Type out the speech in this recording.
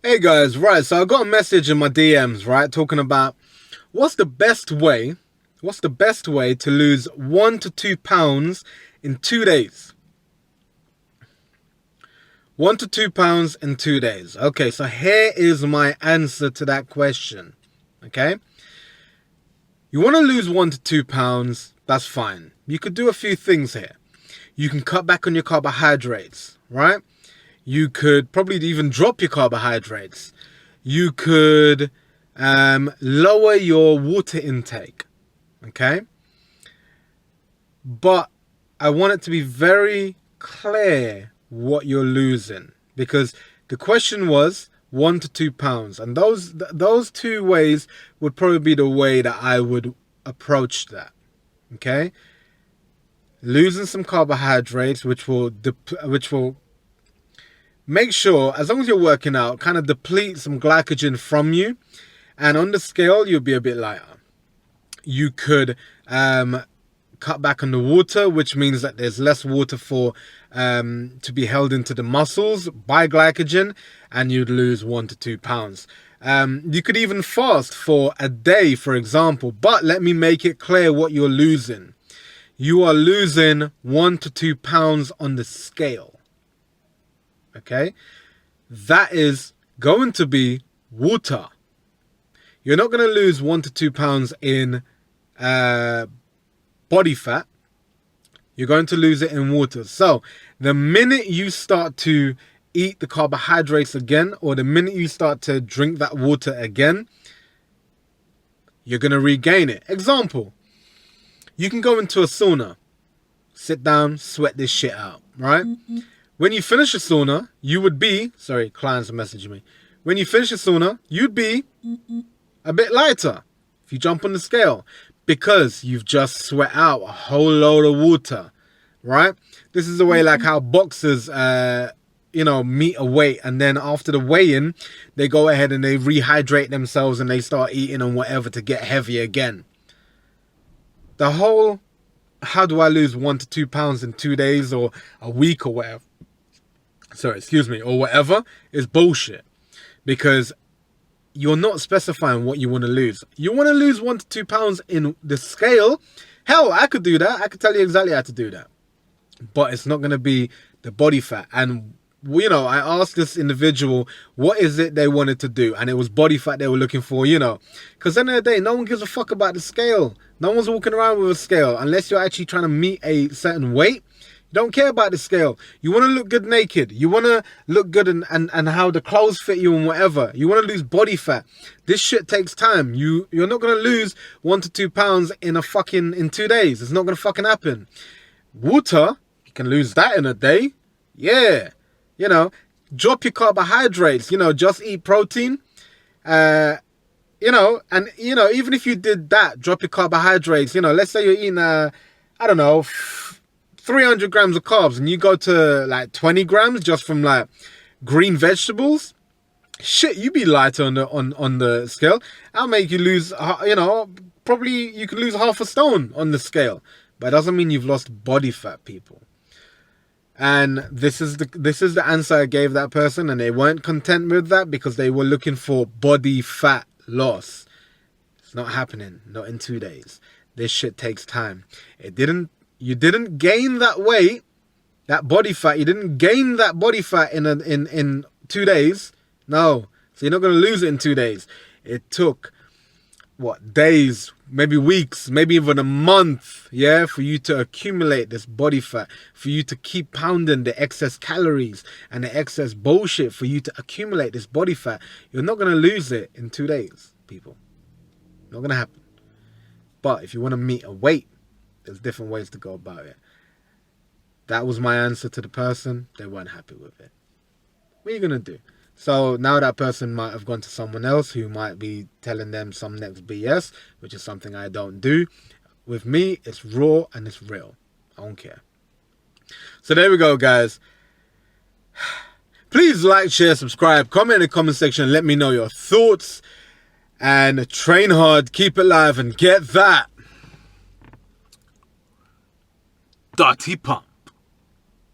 Hey guys, right, so I got a message in my DMs, right, talking about what's the best way to lose 1 to 2 pounds in 2 days. 1 to 2 pounds in 2 days. Okay, so here is my answer to that question. Okay? You want to lose 1 to 2 pounds, that's fine. You could do a few things here. You can cut back on your carbohydrates, right? You could probably even drop your carbohydrates. You could lower your water intake, okay? But I want it to be very clear what you're losing, because the question was 1 to 2 pounds, and those two ways would probably be the way that I would approach that, okay? Losing some carbohydrates, which will make sure, as long as you're working out, kind of deplete some glycogen from you. And on the scale, you'll be a bit lighter. You could cut back on the water, which means that there's less water to be held into the muscles by glycogen, and you'd lose 1 to 2 pounds. You could even fast for a day, for example. But let me make it clear what you're losing. You are losing 1 to 2 pounds on the scale. Okay, that is going to be water. You're not going to lose 1 to 2 pounds in body fat. You're going to lose it in water. So the minute you start to eat the carbohydrates again, or the minute you start to drink that water again, you're going to regain it. Example, you can go into a sauna, sit down, sweat this shit out, right? Mm-hmm. When you finish a sauna, you would be... Sorry, clients are messaging me. When you finish a sauna, you'd be a bit lighter if you jump on the scale, because you've just sweat out a whole load of water, right? This is the way like how boxers, meet a weight, and then after the weigh-in, they go ahead and they rehydrate themselves and they start eating and whatever to get heavy again. The whole... How do I lose 1 to 2 pounds in 2 days or a week or whatever? Or whatever is bullshit, because you're not specifying what you want to lose. You want to lose 1 to 2 pounds in the scale. Hell, I could do that. I could tell you exactly how to do that, but it's not going to be the body fat. And I asked this individual what is it they wanted to do, and it was body fat they were looking for, because at the end of the day, no one gives a fuck about the scale. No one's walking around with a scale unless you're actually trying to meet a certain weight. You don't care about the scale. You want to look good naked. You want to look good and how the clothes fit you and whatever. You want to lose body fat. This shit takes time. You're not going to lose 1 to 2 pounds in 2 days. It's not going to fucking happen. Water, you can lose that in a day. Yeah. Drop your carbohydrates. Just eat protein. And even if you did that, drop your carbohydrates. Let's say you're eating 300 grams of carbs, and you go to like 20 grams just from like green vegetables. Shit, you be lighter on the scale. I'll make you lose, probably you could lose half a stone on the scale, but it doesn't mean you've lost body fat, people. And this is the answer I gave that person, and they weren't content with that because they were looking for body fat loss. It's not happening, not in 2 days. This shit takes time. You didn't gain that weight, that body fat. You didn't gain that body fat in 2 days. No. So you're not going to lose it in 2 days. It took, days, maybe weeks, maybe even a month, for you to accumulate this body fat, for you to keep pounding the excess calories and the excess bullshit, for you to accumulate this body fat. You're not going to lose it in 2 days, people. Not going to happen. But if you want to meet a weight, there's different ways to go about it. That was my answer to the person. They weren't happy with it. What are you going to do? So now that person might have gone to someone else who might be telling them some next BS, which is something I don't do. With me, it's raw and it's real. I don't care. So there we go, guys. Please like, share, subscribe, comment in the comment section. Let me know your thoughts. And train hard, keep it live, and get that dirty pump.